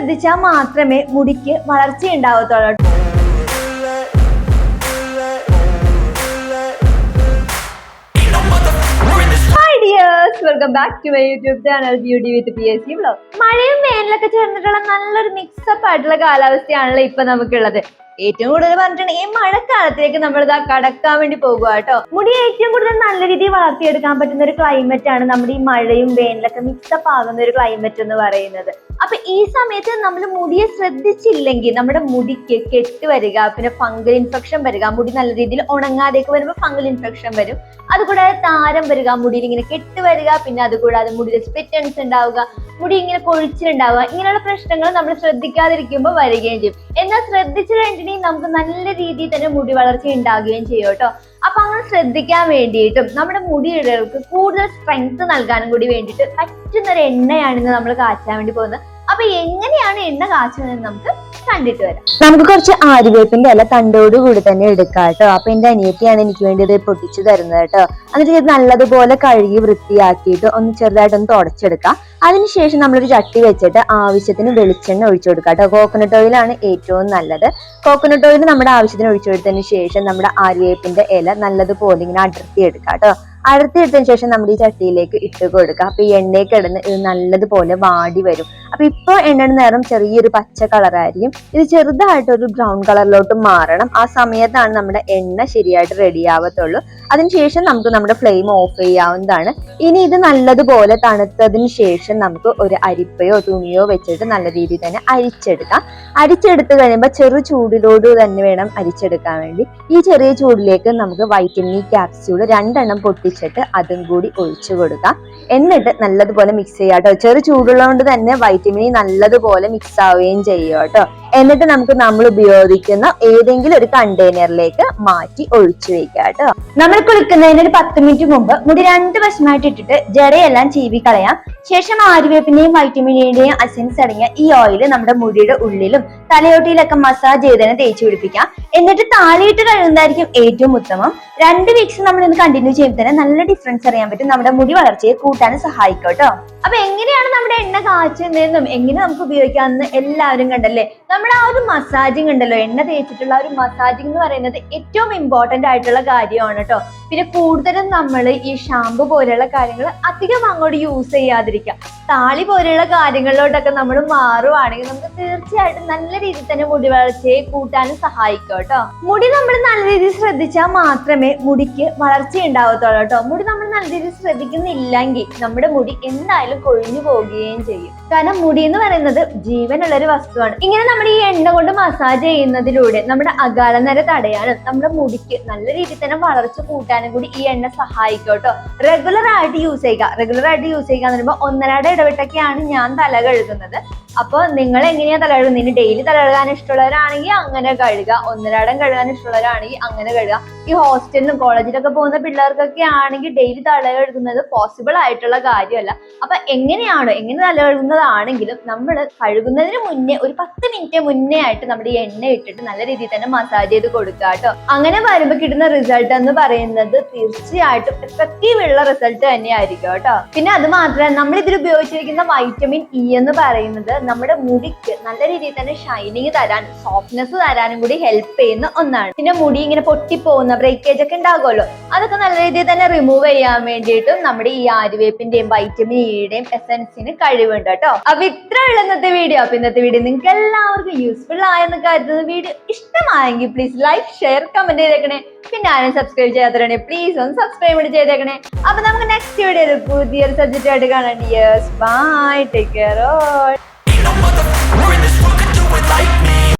ശ്രദ്ധിച്ചാൽ മാത്രമേ മുടിക്ക് വളർച്ച ഉണ്ടാവത്തുള്ളൂ. Welcome back to my YouTube channel beauty with PSC vlog. മഴയും വേനലൊക്കെ ചേർന്നിട്ടുള്ള നല്ലൊരു മിക്സപ്പ് ആയിട്ടുള്ള കാലാവസ്ഥയാണല്ലോ ഇപ്പൊ നമുക്കുള്ളത്. ഏറ്റവും കൂടുതൽ പറഞ്ഞിട്ടുണ്ടെങ്കിൽ ഈ മഴക്കാലത്തേക്ക് നമ്മൾ ഇതാ കടക്കാൻ വേണ്ടി പോകുക കേട്ടോ. മുടി ഏറ്റവും കൂടുതൽ നല്ല രീതിയിൽ വളർത്തിയെടുക്കാൻ പറ്റുന്ന ഒരു ക്ലൈമറ്റ് ആണ് നമ്മുടെ ഈ മഴയും വേനലൊക്കെ മിക്സപ്പ് ആകുന്ന ഒരു ക്ലൈമറ്റ് എന്ന് പറയുന്നത്. അപ്പൊ ഈ സമയത്ത് നമ്മൾ മുടിയെ ശ്രദ്ധിച്ചില്ലെങ്കിൽ നമ്മുടെ മുടിക്ക് കെട്ട് വരിക, പിന്നെ ഫംഗൽ ഇൻഫെക്ഷൻ വരിക, മുടി നല്ല രീതിയിൽ ഉണങ്ങാതെയൊക്കെ വരുമ്പോൾ ഫംഗൽ ഇൻഫെക്ഷൻ വരും. അതുകൂടാതെ താരം വരിക, മുടിയിൽ ഇങ്ങനെ കെട്ട് വരിക, പിന്നെ അതുകൂടാതെ മുടിയിൽ സ്പ്ലിറ്റൻസ് ഉണ്ടാവുക, മുടി ഇങ്ങനെ കൊഴിച്ചിലുണ്ടാവുക, ഇങ്ങനെയുള്ള പ്രശ്നങ്ങൾ നമ്മൾ ശ്രദ്ധിക്കാതിരിക്കുമ്പോൾ വരികയും ചെയ്യും. എന്നാൽ ശ്രദ്ധിച്ചു കഴിഞ്ഞിട്ടുണ്ടെങ്കിൽ നമുക്ക് നല്ല രീതിയിൽ തന്നെ മുടി വളർച്ച ഉണ്ടാകുകയും ചെയ്യും കേട്ടോ. അപ്പൊ അങ്ങനെ ശ്രദ്ധിക്കാൻ വേണ്ടിയിട്ടും നമ്മുടെ മുടിയിഴകൾക്ക് കൂടുതൽ സ്ട്രെങ്ത് നൽകാനും കൂടി വേണ്ടിയിട്ട് പറ്റുന്ന ഒരു എണ്ണയാണിന്ന് നമ്മൾ കാച്ചാൻ വേണ്ടി പോകുന്നത്. അപ്പൊ എങ്ങനെയാണ് എണ്ണ കാച്ചുന്നത് നമുക്ക് കണ്ടിട്ട് വരാം. നമുക്ക് കുറച്ച് ആര്യവേപ്പിന്റെ ഇല തണ്ടോട് കൂടി തന്നെ എടുക്കാം കേട്ടോ. അപ്പൊ എന്റെ അനിയത്തിയാണ് എനിക്ക് വേണ്ടി ഇത് പൊട്ടിച്ചു തരുന്നത് കേട്ടോ. എന്നിട്ട് ഇത് നല്ലതുപോലെ കഴുകി വൃത്തിയാക്കിയിട്ട് ഒന്ന് ചെറുതായിട്ടൊന്ന് തുടച്ചെടുക്കാം. അതിനുശേഷം നമ്മളൊരു ചട്ടി വെച്ചിട്ട് ആവശ്യത്തിന് വെളിച്ചെണ്ണ ഒഴിച്ചു കൊടുക്കാം കേട്ടോ. കോക്കനട്ട് ഓയിലാണ് ഏറ്റവും നല്ലത്. കോക്കനട്ട് ഓയിൽ നമ്മുടെ ആവശ്യത്തിന് ഒഴിച്ചു കൊടുത്തതിന് ശേഷം നമ്മുടെ ആര്യവേപ്പിന്റെ ഇല നല്ലതുപോലെ ഇങ്ങനെ അടർത്തി എടുക്കാം കേട്ടോ. അടർത്തിയെടുത്തതിന് ശേഷം നമ്മുടെ ഈ ചട്ടിയിലേക്ക് ഇട്ട് കൊടുക്കുക. അപ്പൊ ഈ എണ്ണയിൽ കിടന്ന് ഇത് നല്ലതുപോലെ വാടി വരും. അപ്പൊ ഇപ്പൊ എണ്ണയുടെ നിറം ചെറിയൊരു പച്ച കളറായിരിക്കും. ഇത് ചെറുതായിട്ട് ഒരു ബ്രൗൺ കളറിലോട്ട് മാറണം. ആ സമയത്താണ് നമ്മുടെ എണ്ണ ശരിയായിട്ട് റെഡി ആവത്തുള്ളൂ. അതിനുശേഷം നമുക്ക് നമ്മുടെ ഫ്ലെയിം ഓഫ് ചെയ്യാവുന്നതാണ്. ഇനി ഇത് നല്ലതുപോലെ തണുത്തതിന് ശേഷം നമുക്ക് ഒരു അരിപ്പയോ തുണിയോ വെച്ചിട്ട് നല്ല രീതിയിൽ തന്നെ അരിച്ചെടുക്കാം. അരിച്ചെടുത്ത് കഴിയുമ്പോൾ ചെറു ചൂടിലോട് തന്നെ വേണം അരിച്ചെടുക്കാൻ വേണ്ടി. ഈ ചെറിയ ചൂടിലേക്ക് നമുക്ക് വൈറ്റമിൻ ഇ ക്യാപ്സ്യൂൾ 2 പൊട്ടിച്ചിട്ട് അതും കൂടി ഒഴിച്ചു കൊടുക്കാം. എന്നിട്ട് നല്ലതുപോലെ മിക്സ് ചെയ്യാം കേട്ടോ. ചെറു ചൂടുള്ളതുകൊണ്ട് തന്നെ വൈറ്റമിൻ ഇ നല്ലതുപോലെ മിക്സ് ആവുകയും ചെയ്യും കേട്ടോ. എന്നിട്ട് നമുക്ക് നമ്മൾ ഉപയോഗിക്കുന്ന ഏതെങ്കിലും ഒരു കണ്ടെയ്നറിലേക്ക് മാറ്റി ഒഴിച്ചു വെക്കാം കേട്ടോ. നമ്മൾ കുളിക്കുന്നതിന് ഒരു 10 മിനിറ്റ് മുമ്പ് മുടി 2 വശമായിട്ട് ഇട്ടിട്ട് ജടയെല്ലാം ചീവി കളയാം. ശേഷം ആര്യവേപ്പിന്റെയും വൈറ്റമിൻ ഇയുടെയും അസെൻസ് അടങ്ങിയ ഈ ഓയിൽ നമ്മുടെ മുടിയുടെ ഉള്ളിലും തലയോട്ടിയിലൊക്കെ മസാജ് ചെയ്ത് തന്നെ തേച്ച് പിടിപ്പിക്കാം. എന്നിട്ട് താളിയിട്ട് കഴുകുന്നതായിരിക്കും ഏറ്റവും ഉത്തമം. 2 വീക്സ് നമ്മൾ ഇന്ന് കണ്ടിന്യൂ ചെയ്യുമ്പോൾ തന്നെ നല്ല ഡിഫറൻസ് അറിയാൻ പറ്റും. നമ്മുടെ മുടി വളർച്ചയെ കൂട്ടാനും സഹായിക്കും കേട്ടോ. അപ്പൊ എങ്ങനെയാണ് നമ്മുടെ എണ്ണ കാച്ചുന്നതെന്നും എങ്ങനെ നമുക്ക് ഉപയോഗിക്കാമെന്ന് എല്ലാവരും കണ്ടല്ലേ. നമ്മുടെ ആ ഒരു മസാജിങ് ഉണ്ടല്ലോ, എണ്ണ തേച്ചിട്ടുള്ള ഒരു മസാജിങ് എന്ന് പറയുന്നത് ഏറ്റവും ഇമ്പോർട്ടന്റ് ആയിട്ടുള്ള കാര്യമാണ് കേട്ടോ. പിന്നെ കൂടുതലും നമ്മൾ ഈ ഷാമ്പു പോലെയുള്ള കാര്യങ്ങൾ അധികം അങ്ങോട്ട് യൂസ് ചെയ്യാതിരിക്കുക. താളി പോലെയുള്ള കാര്യങ്ങളിലോട്ടൊക്കെ നമ്മൾ മാറുവാണെങ്കിൽ നമുക്ക് തീർച്ചയായിട്ടും നല്ല രീതിയിൽ തന്നെ മുടി വളർച്ചയെ കൂട്ടാനും സഹായിക്കും കേട്ടോ. മുടി നമ്മൾ നല്ല രീതിയിൽ ശ്രദ്ധിച്ചാൽ മാത്രമേ മുടിക്ക് വളർച്ച ഉണ്ടാവത്തുള്ളൂ കേട്ടോ. മുടി നമ്മൾ നല്ല രീതിയിൽ ശ്രദ്ധിക്കുന്നില്ലെങ്കിൽ നമ്മുടെ മുടി എന്തായാലും കൊഴിഞ്ഞു പോവുകയും ചെയ്യും. കാരണം മുടി എന്ന് പറയുന്നത് ജീവനുള്ള ഒരു വസ്തുവാണ്. ഇങ്ങനെ നമ്മൾ ഈ എണ്ണ കൊണ്ട് മസാജ് ചെയ്യുന്നതിലൂടെ നമ്മുടെ അകാലനര തടയാനും നമ്മുടെ മുടിക്ക് നല്ല രീതിയിൽ തന്നെ വളർച്ച കൂട്ടാനും കൂടി ഈ എണ്ണ സഹായിക്കും കേട്ടോ. റെഗുലർ ആയിട്ട് യൂസ് ചെയ്യുക എന്ന് പറയുമ്പോൾ 1.5 ഇടവിട്ടൊക്കെയാണ് ഞാൻ തല കഴുകുന്നത്. അപ്പൊ നിങ്ങൾ എങ്ങനെയാ തല കഴുകുന്നത്? ഇനി ഡെയിലി തല കഴുകാൻ ഇഷ്ടമുള്ളവരാണെങ്കിൽ അങ്ങനെ കഴുകുക, 1.5 കഴുകാൻ ഇഷ്ടമുള്ളവരാണെങ്കിൽ അങ്ങനെ കഴുകുക. ഈ ഹോസ്റ്റലിലും കോളേജിലൊക്കെ പോകുന്ന പിള്ളേർക്കൊക്കെ ആണെങ്കിൽ ഡെയിലി തല കഴുകുന്നത് പോസിബിൾ ആയിട്ടുള്ള കാര്യമല്ല. അപ്പൊ എങ്ങനെ തല കഴുകുന്നതാണെങ്കിലും നമ്മൾ കഴുകുന്നതിന് മുന്നേ ഒരു 10 മിനിറ്റ് മുന്നേ ആയിട്ട് നമ്മുടെ ഈ എണ്ണ ഇട്ടിട്ട് നല്ല രീതിയിൽ തന്നെ മസാജ് ചെയ്ത് കൊടുക്കുക കേട്ടോ. അങ്ങനെ വരുമ്പോൾ കിട്ടുന്ന റിസൾട്ട് എന്ന് പറയുന്നത് തീർച്ചയായിട്ടും എഫക്റ്റീവ് ഉള്ള റിസൾട്ട് തന്നെയായിരിക്കും കേട്ടോ. പിന്നെ അത് മാത്രമല്ല, നമ്മൾ ഇതിൽ ഉപയോഗിച്ചിരിക്കുന്ന വൈറ്റമിൻ ഇ എന്ന് പറയുന്നത് നമ്മുടെ മുടിക്ക് നല്ല രീതിയിൽ തന്നെ ഷൈനിങ് തരാനും സോഫ്റ്റ്നെസ് തരാനും കൂടി ഹെൽപ്പ് ചെയ്യുന്ന ഒന്നാണ്. പിന്നെ മുടി ഇങ്ങനെ പൊട്ടിപ്പോകുന്ന ബ്രേക്കേജ് ഒക്കെ ഉണ്ടാകുമല്ലോ, അതൊക്കെ നല്ല രീതിയിൽ തന്നെ റിമൂവ് ചെയ്യാൻ വേണ്ടിയിട്ടും നമ്മുടെ ഈ ആര്യവേപ്പിന്റെയും വൈറ്റമിൻ ഇയുടെയും എസൻസിന് കഴിവുണ്ട് കേട്ടോ. അപ്പൊ ഇത്ര ഉള്ള ഇന്നത്തെ വീഡിയോ. അപ്പൊ ഇന്നത്തെ വീഡിയോ നിങ്ങൾക്ക് എല്ലാവർക്കും യൂസ്ഫുൾ ആയെന്ന് കരുതുന്ന വീഡിയോ ഇഷ്ടമായെങ്കിൽ പ്ലീസ് ലൈക്ക്, ഷെയർ, കമന്റ് ചെയ്തേക്കണേ. പിന്നെ ആരും സബ്സ്ക്രൈബ് ചെയ്യാത്തവരാണെങ്കിൽ പ്ലീസ് ഒന്ന് സബ്സ്ക്രൈബ് ചെയ്തേക്കണേ. അപ്പൊ നമുക്ക് നെക്സ്റ്റ് വീഡിയോയിൽ പുതിയൊരു സബ്ജക്റ്റ് ആയിട്ട് കാണാം. Yes, bye, take care.